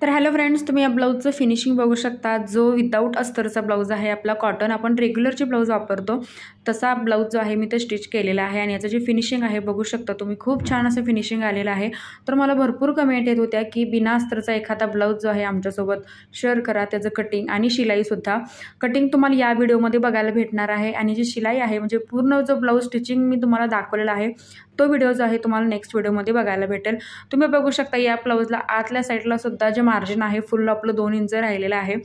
तर hello friends, तुम्ही या ब्लाऊजचं फिनिशिंग बघू शकता। जो विदाऊट अस्तरचा ब्लाऊज आहे, आपला कॉटन आपण रेग्युलरचे ब्लाऊज वापरतो तसा ब्लाऊज जो आहे मी ते स्टिच केलेला आहे आणि याचं जे फिनिशिंग आहे बघू शकता तुम्ही, खूप छान असं फिनिशिंग आलेलं आहे। तर मला भरपूर कमेंट येत होत्या की बिना अस्तरचा एखादा ब्लाऊज जो आहे आमच्यासोबत शेअर करा, त्याचं कटिंग आणि शिलाईसुद्धा। कटिंग तुम्हाला या व्हिडिओमध्ये बघायला भेटणार आहे आणि जी शिलाई आहे म्हणजे पूर्ण जो ब्लाऊज स्टिचिंग मी तुम्हाला दाखवलेला आहे तो व्हिडिओ जो आहे तुम्हाला नेक्स्ट व्हिडिओमध्ये बघायला भेटेल। तुम्ही बघू शकता या ब्लाऊजला आतल्या साईडला सुद्धा जे मार्जिन आहे फुल आपलं 2 इंच राहिलेलं आहे।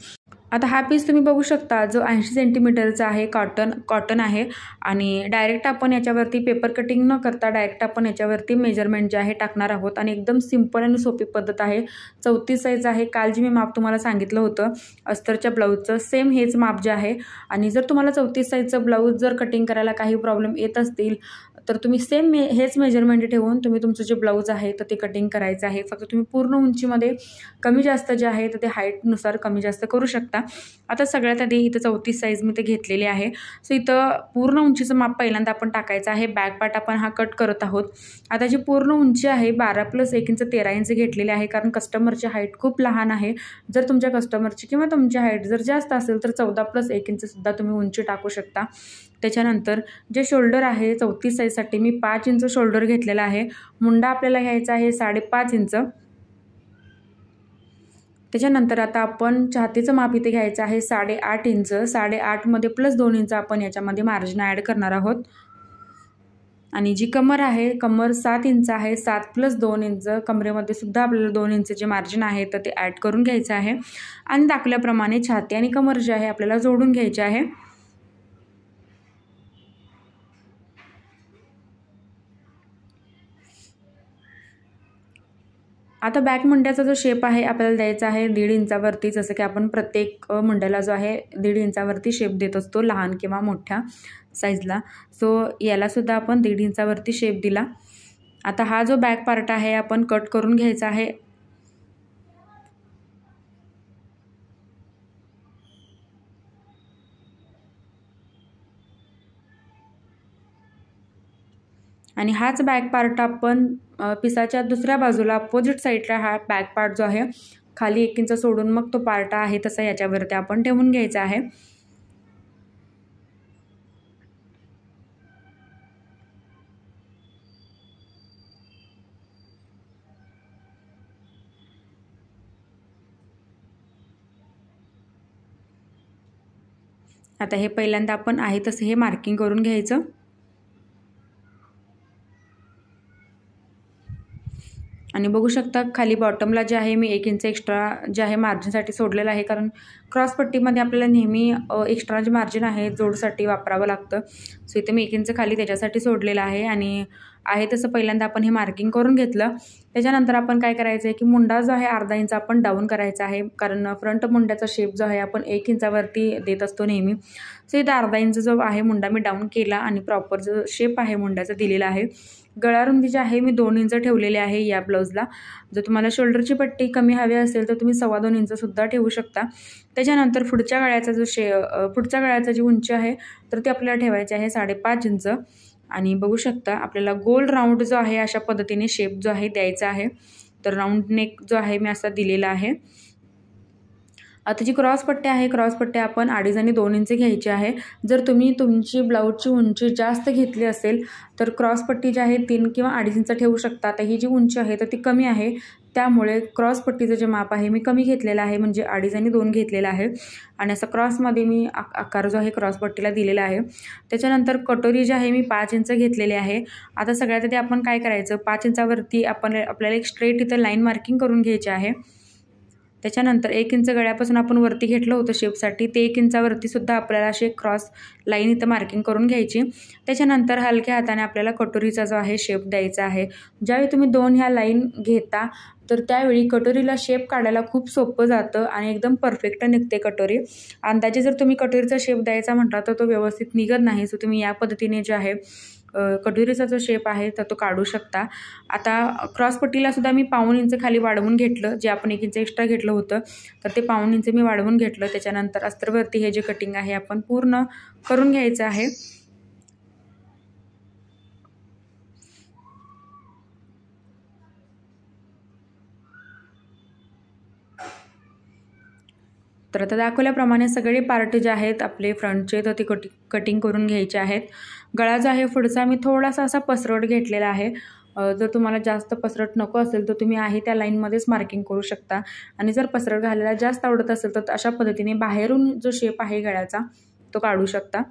आता हा पीस तुम्ही बघू शकता जो 80 सेंटीमीटरचा आहे, कॉटन आहे आणि डायरेक्ट आपण याच्यावरती पेपर कटिंग न करता डायरेक्ट आपण याच्यावरती मेजरमेंट जे आहे टाकणार आहोत आणि एकदम सिंपल आणि सोपी पद्धत आहे। 34 साईज आहे। काल जी मी माप तुम्हाला सांगितलं होतं अस्तरच्या ब्लाऊजचं सेम हेच माप जे आहे आणि जर तुम्हाला 34 साईजचं ब्लाऊज जर कटिंग करायला काही प्रॉब्लेम येत असतील तर तुम्ही सेम हेच मेजरमेंट ठेवून तुम्ही तुमचं जे ब्लाऊज आहे तर ते कटिंग करायचं आहे। फक्त तुम्ही पूर्ण उंचीमध्ये कमी जास्त जे आहे तर ते हाईटनुसार कमी जास्त करू शकता। आता सगळ्यात आधी इथं 34 साईज मी ते घेतलेली आहे। सो इथं पूर्ण उंचीचं माप पहिल्यांदा आपण टाकायचं आहे। बॅक पार्ट आपण हा कट करत आहोत। आता जी पूर्ण उंची आहे 12 + 1 इंच 13 इंच घेतलेली आहे, कारण कस्टमरची हाईट खूप लहान आहे। जर तुमच्या कस्टमरची किंवा तुमची हाईट जर जास्त असेल तर 14 + 1 इंच सुद्धा तुम्ही उंची टाकू शकता। त्याच्यानंतर जे शोल्डर आहे 34 साईजसाठी मी 5 इंच शोल्डर घेतलेला आहे। मुंडा आपल्याला घ्यायचा आहे 5.5 इंच। त्याच्यानंतर आता आपण छातीचं माप इथे घ्यायचं आहे 8.5 इंच। 8.5 मध्ये +2 इंच आपण याच्यामध्ये मार्जिन ॲड करणार आहोत आणि जी कमर आहे कमर 7 इंच आहे। 7 + 2 इंच कमरेमध्ये सुद्धा आपल्याला 2 इंच जे मार्जिन आहे तर ते ॲड करून घ्यायचं आहे आणि दाखवल्याप्रमाणे छाती आणि कमर जे आहे आपल्याला जोडून घ्यायचे आहे। आता बॅक मुंड्याचा जो शेप आहे आपल्याला द्यायचा आहे 1.5 इंचावरती, जसं की आपण प्रत्येक मुंड्याला जो आहे 1.5 इंचावरती शेप देत असतो लहान किंवा मोठ्या साईजला। सो याला सुद्धा आपण 1.5 इंचावरती शेप दिला। आता हा जो बॅक पार्ट आहे आपण कट करून घ्यायचा आहे। आणि हाच बॅक पार्ट आपण पिसाच्या दुसऱ्या बाजूला अपोजिट साईडला हा बॅक पार्ट जो आहे खाली 1 इंच सोडून मग तो पार्ट आहे तसा याच्यावरती आपण ठेवून घ्यायचा आहे। आता हे पहिल्यांदा आपण आहे तसं हे मार्किंग करून घ्यायचं आणि बघू शकता खाली बॉटमला जे आहे मी 1 इंच एक्स्ट्रा जे आहे मार्जिनसाठी सोडलेलं आहे, कारण क्रॉस पट्टीमध्ये आपल्याला नेहमी एक्स्ट्रा जे मार्जिन आहे जोडसाठी वापरावं लागतं। सो इथे मी 1 इंच खाली त्याच्यासाठी सोडलेलं आहे आणि आहे तसं पहिल्यांदा आपण हे मार्किंग करून घेतलं। त्याच्यानंतर आपण काय करायचं आहे की मुंडा जो आहे अर्धा इंच आपण डाऊन करायचा आहे, कारण फ्रंट मुंड्याचा शेप जो आहे आपण 1 इंचावरती देत असतो नेहमी। सो इथे अर्धा इंच जो आहे मुंडा मी डाऊन केला आणि प्रॉपर जो शेप आहे मुंड्याचा दिलेला आहे। गळा रुंदी जी आहे मी 2 इंच ठेवलेली आहे या ब्लाऊजला। जर तुम्हाला शोल्डरची पट्टी कमी हवी असेल तर तुम्ही 2.25 इंच सुद्धा ठेवू शकता। त्याच्यानंतर पुढच्या गळ्याचा जो पुढच्या गळ्याची जी उंची आहे तर ती आपल्याला ठेवायची आहे 5.5 इंच आणि बघू शकता आपल्याला गोल राऊंड जो आहे अशा पद्धतीने शेप जो आहे द्यायचा आहे। तर राऊंड नेक जो आहे मी असा दिलेला आहे। आता जी क्रॉस पट्टी आहे क्रॉस पट्टी आपण 2.5 आणि 2 इंच घ्यायची आहे। जर तुम्ही तुमची ब्लाऊजची उंची जास्त घेतली असेल तर क्रॉस पट्टी जी आहे 3 किंवा 2.5 इंच ठेवू शकता। आता ही जी उंची आहे तर ती कमी आहे, त्यामुळे क्रॉस पट्टीचं जे माप आहे मी कमी घेतलेलं आहे, म्हणजे 2.5 आणि 2 घेतलेला आहे आणि असं क्रॉसमध्ये मी आकार जो आहे क्रॉस पट्टीला दिलेला आहे। त्याच्यानंतर कटोरी जी आहे मी 5 इंच घेतलेली आहे। आता सगळ्यात आधी आपण काय करायचं 5 इंचावरती आपल्याला एक स्ट्रेट इथं लाईन मार्किंग करून घ्यायची आहे। त्याच्यानंतर 1 इंच गळ्यापासून आपण वरती घेतलं होतं शेपसाठी ते 1 इंचावरती सुद्धा आपल्याला अशी क्रॉस लाईन इथं मार्किंग करून घ्यायची। त्याच्यानंतर हलक्या हाताने आपल्याला कटोरीचा जो आहे शेप द्यायचा आहे। ज्यावेळी तुम्ही 2 ह्या लाईन घेता तर त्यावेळी कटोरीला शेप काढायला खूप सोपं जातं आणि एकदम परफेक्ट निघते कटोरी। अंदाजे जर तुम्ही कटोरीचा शेप द्यायचा म्हटला तर तो व्यवस्थित निघत नाही। सो तुम्ही या पद्धतीने जे आहे कटोरीचा जो शेप आहे तर तो काढू शकता। आता क्रॉस पट्टीला सुद्धा मी 1.5 इंच खाली वाढवून घेतलं, जे आपण 1 इंच एक्स्ट्रा घेतलं होतं तर ते 1.5 इंच मी वाढवून घेतलं। त्याच्यानंतर अस्तरवरती हे जे कटिंग आहे आपण पूर्ण करून घ्यायचं आहे। तर आता दाखवल्याप्रमाणे सगळे पार्ट जे आहेत आपले फ्रंटचे तर ते कटिंग करून घ्यायचे आहेत. गळा जो आहे पुढचा मी थोडासा असा पसरट घेतलेला आहे. जर तुम्हाला जास्त पसरट नको असेल तर तुम्ही आहे त्या लाईनमध्येच मार्किंग करू शकता. आणि जर पसरट घालायला जास्त आवडत असेल तर अशा पद्धतीने बाहेरून जो शेप आहे गळ्याचा तो काढू शकता.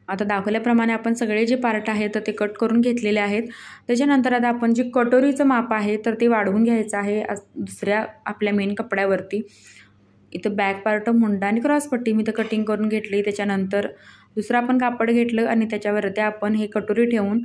आता दाखवल्याप्रमाणे आपण सगळे जे पार्ट आहेत तर ते कट करून घेतलेले आहेत. त्याच्यानंतर आता आपण जे कटोरीचं माप आहे तर ते वाढवून घ्यायचं आहे दुसऱ्या आपल्या मेन कपड्यावरती. इथं बॅक पार्ट, मुंडा आणि क्रॉसपट्टी मी तर कटिंग करून घेतली. त्याच्यानंतर दुसरं आपण कापड घेतलं आणि त्याच्यावरती आपण हे कटोरी ठेवून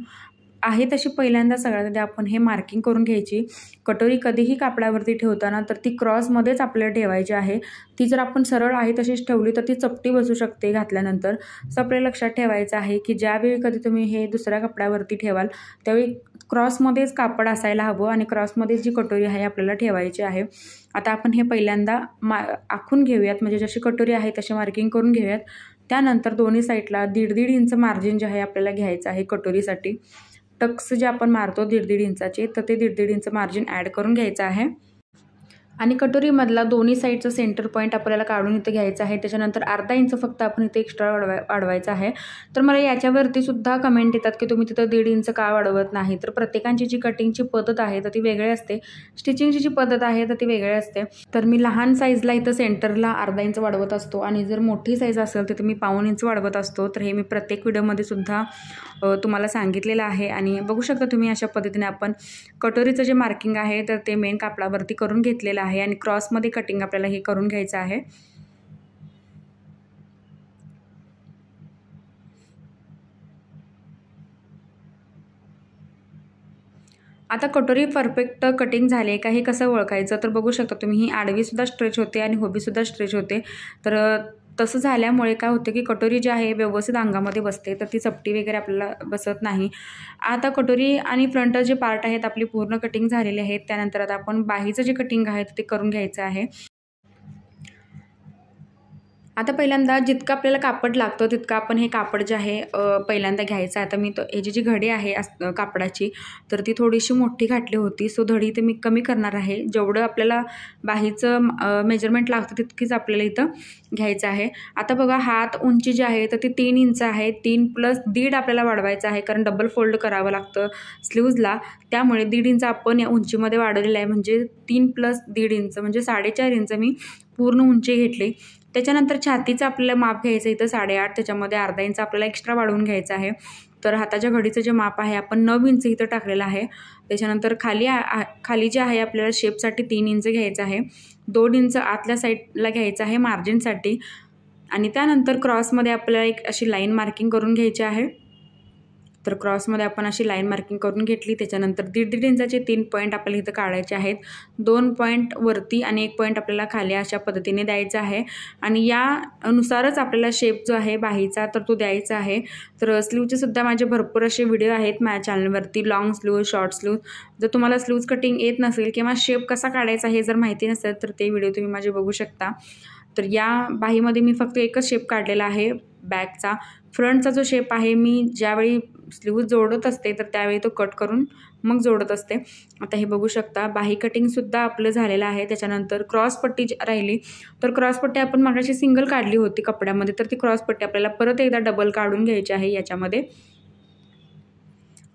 आहे तशी पहिल्यांदा सगळ्यात आधी आपण हे मार्किंग करून घ्यायची. कटोरी कधीही कापडावरती ठेवताना तर ती क्रॉसमध्येच आपल्याला ठेवायची आहे. ती जर आपण सरळ आहे तशीच ठेवली तर ती चपटी बसू शकते घातल्यानंतर. असं आपल्याला लक्षात ठेवायचं आहे की ज्यावेळी कधी तुम्ही हे दुसऱ्या कपड्यावरती ठेवाल त्यावेळी क्रॉसमध्येच कापड असायला हवं आणि क्रॉसमध्येच जी कटोरी आहे आपल्याला ठेवायची आहे. आता आपण हे पहिल्यांदा आखून घेऊयात, म्हणजे जशी कटोरी आहे तशी मार्किंग करून घेऊयात. त्यानंतर दोन्ही साईडला 1.5 इंच मार्जिन जे आहे आपल्याला घ्यायचं आहे कटोरीसाठी. टक्स जे आपण मारतो 1.5 इंचाचे तर ते 1.5 इंच मार्जिन ॲड करून घ्यायचं आहे. आणि कटोरीमधला दोन्ही साईडचा सेंटर पॉईंट आपल्याला काढून इथं घ्यायचा आहे. त्याच्यानंतर अर्धा इंच फक्त आपण इथे एक्स्ट्रा वाढवायचा आहे. तर मला याच्यावरती सुद्धा कमेंट येतात की तुम्ही तिथं 1.5 इंच का वाढवत नाही. तर प्रत्येकांची जी कटिंगची पद्धत आहे तर ती वेगळी असते, स्टिचिंगची जी पद्धत आहे तर ती वेगळी असते. तर मी लहान साईजला इथं सेंटरला अर्धा इंच वाढवत असतो आणि जर मोठी साईज असेल तर मी 1.25 इंच वाढवत असतो. तर हे मी प्रत्येक व्हिडिओमध्ये सुद्धा तुम्हाला सांगितलेलं आहे. आणि बघू शकता तुम्ही अशा पद्धतीने आपण कटोरीचं जे मार्किंग आहे तर ते मेन कापडावरती करून घेतलेलं आहे आणि क्रॉसमध्ये कटिंग आपल्याला हे करून घ्यायचं आहे. आता कटोरी परफेक्ट कटिंग झाली का हे कसं ओळखायचं तर बघू शकता तुम्ही ही आडवीसुद्धा स्ट्रेच होते आणि उभीसुद्धा स्ट्रेच होते. तर तसं झाल्यामुळे काय होतं की कटोरी जी आहे व्यवस्थित अंगामध्ये बसते, तर ती चपटी वगैरे आपल्याला बसत नाही. आता कटोरी आणि फ्रंट जे पार्ट आहेत आपली पूर्ण कटिंग झालेले आहेत. त्यानंतर आता आपण बाहीचं जे कटिंग आहे ते करून घ्यायचं आहे. आता पहिल्यांदा जितकं आपल्याला कापड लागतं तितकं आपण हे कापड जे आहे पहिल्यांदा घ्यायचं. आता मी ह्याची जी घडी आहे कापडाची तर ती थोडीशी मोठी घातली होती, सो धडी ते मी कमी करणार आहे. जेवढं आपल्याला बाहीचं मेजरमेंट लागतं तितकीच आपल्याला इथं घ्यायचं आहे. आता बघा हात उंची जी आहे तर ती 3 इंच आहे. 3 + 1.5 आपल्याला वाढवायचं आहे, कारण डबल फोल्ड करावं लागतं स्लीव्जला. त्यामुळे 1.5 इंच आपण या उंचीमध्ये वाढवलेलं आहे, म्हणजे 3 + 1.5 इंच म्हणजे 4.5 इंच मी पूर्ण उंची घेतली. त्याच्यानंतर छातीचं आपल्याला माप घ्यायचं इथं 8.5, त्याच्यामध्ये अर्धा इंच आपल्याला एक्स्ट्रा वाढवून घ्यायचं आहे. तर हाताच्या घडीचं जे माप आहे आपण 9 इंच इथं टाकलेलं आहे. त्याच्यानंतर खाली जे आहे आपल्याला शेपसाठी 3 इंच घ्यायचं आहे. 2 इंच आतल्या साईडला घ्यायचं आहे मार्जिनसाठी. आणि त्यानंतर क्रॉसमध्ये आपल्याला एक अशी लाईन मार्किंग करून घ्यायची आहे. तर क्रॉसमध्ये आपण अशी लाईन मार्किंग करून घेतली. त्याच्यानंतर 1.5 इंचाचे 3 पॉईंट आपल्याला इथं काढायचे आहेत. 2 पॉईंट वरती आणि 1 पॉईंट आपल्याला खाली अशा पद्धतीने द्यायचा आहे. आणि यानुसारच आपल्याला शेप जो आहे बाहीचा तर तो द्यायचा आहे. तर स्लीवचे सुद्धा माझे भरपूर असे व्हिडिओ आहेत माझ्या चॅनलवरती, लॉंग स्लीव, शॉर्ट स्लीव. जर तुम्हाला स्लीव्ज कटिंग येत नसेल किंवा शेप कसा काढायचा हे जर माहिती नसेल तर ते व्हिडिओ तुम्ही माझे बघू शकता. तर या बाहीमध्ये मी फक्त एकच शेप काढलेला आहे बॅकचा. फ्रंटचा जो शेप आहे मी ज्यावेळी स्लीव्ज जोडत असते तर त्यावेळी तो कट करून मग जोडत असते. आता हे बघू शकता बाही कटिंगसुद्धा आपलं झालेलं आहे. त्याच्यानंतर क्रॉसपट्टी राहिली, तर क्रॉसपट्टी आपण मागाशी सिंगल काढली होती कपड्यामध्ये, तर ती क्रॉसपट्टी आपल्याला परत एकदा डबल काढून घ्यायची आहे याच्यामध्ये.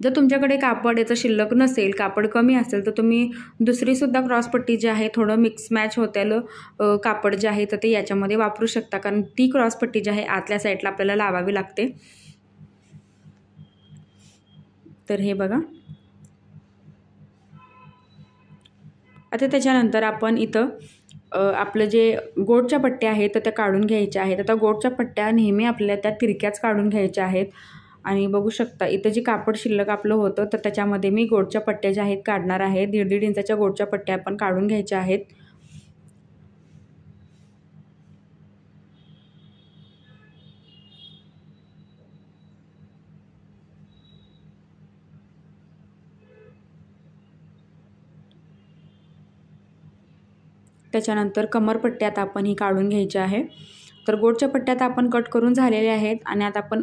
जर तुमच्याकडे कापड याचं शिल्लक नसेल, कापड कमी असेल, तर तुम्ही दुसरीसुद्धा क्रॉसपट्टी जी आहे थोडं मिक्स मॅच होत्यालं कापड जे आहे तर ते याच्यामध्ये वापरू शकता, कारण ती क्रॉसपट्टी जी आहे आतल्या साईडला आपल्याला लावावी लागते. तर हे बघा. आता त्याच्यानंतर आपण इथं आपलं जे गोटच्या पट्ट्या आहेत तर त्या काढून घ्यायच्या आहेत. आता गोटच्या पट्ट्या नेहमी आपल्याला त्या तिरक्याच काढून घ्यायच्या आहेत. आणि बघू शकता इथं जे कापड शिल्लक आपलं होतं तर त्याच्यामध्ये मी गोटच्या पट्ट्या ज्या आहेत काढणार आहे. 1.5 इंचाच्या गोटच्या पट्ट्या आपण काढून घ्यायच्या आहेत. त्याच्यानंतर कमरपट्ट्यात आपण ही काढून घ्यायची आहे. तर गोटच्या पट्ट्यात आपण कट करून झालेले आहेत आणि आता आपण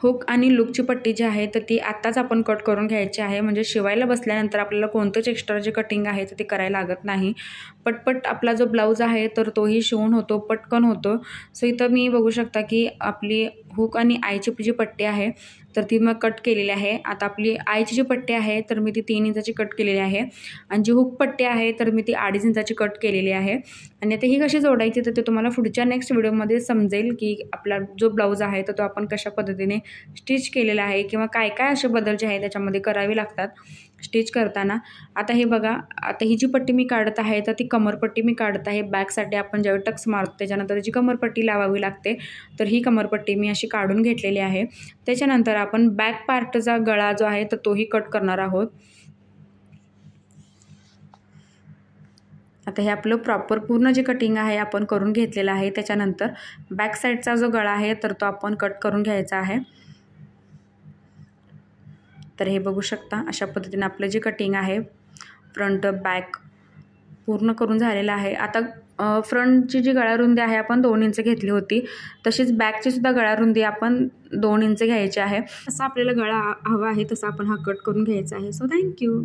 हुक आणि लूपची पट्टी जी आहे तर ती आत्ताच आपण कट करून घ्यायची आहे, म्हणजे शिवायला बसल्यानंतर आपल्याला कोणतंच एक्स्ट्रा जे कटिंग आहे तर ते करायला लागत नाही. पटपट आपला जो ब्लाऊज आहे तर तोही शिवून होतो, पटकन होतो. सो इथं मी बघू शकता की आपली हुक आणि आईची जी पट्टी आहे तर ती मग कट केलेली आहे. आता आपली आईची जी पट्टी आहे तर मी ती 3 इंचाची कट केलेली आहे आणि जी हुक पट्टी आहे तर मी ती 2.5 इंचाची कट केलेली आहे. आणि आता ही कशी जोडायची तर ते तुम्हाला पुढच्या नेक्स्ट व्हिडिओमध्ये समजेल की आपला जो ब्लाऊज आहे तर तो आपण कशा पद्धतीने स्टिच केलेला आहे किंवा काय काय असे बदल जे आहे त्याच्यामध्ये करावे लागतात स्टिच करताना. आता हे बघा, आता ही जी पट्टी मी काढत आहे तर ती कमरपट्टी मी काढत आहे. बॅकसाठी आपण ज्यावेळी टक्स मारतो त्याच्यानंतर जी कमरपट्टी लावावी लागते तर ही कमरपट्टी मी अशी काढून घेतलेली आहे. त्याच्यानंतर आपण बॅक पार्टचा गळा जो आहे तर तोही कट करणार आहोत. आता हे आपलं प्रॉपर पूर्ण जे कटिंग आहे आपण करून घेतलेलं आहे. त्याच्यानंतर बॅक साईडचा जो गळा आहे तर तो आपण कट करून घ्यायचा आहे. तर हे बघू शकता अशा पद्धतीने आपलं जे कटिंग आहे फ्रंट बॅक पूर्ण करून झालेलं आहे. आता फ्रंटची जी गळारुंदी आहे आपण 2 इंच घेतली होती, तशीच बॅकची सुद्धा गळारुंदी आपण 2 इंच घ्यायची आहे. जसा आपल्याला गळा हवा आहे तसा आपण हा कट करून घ्यायचा आहे. So thank you.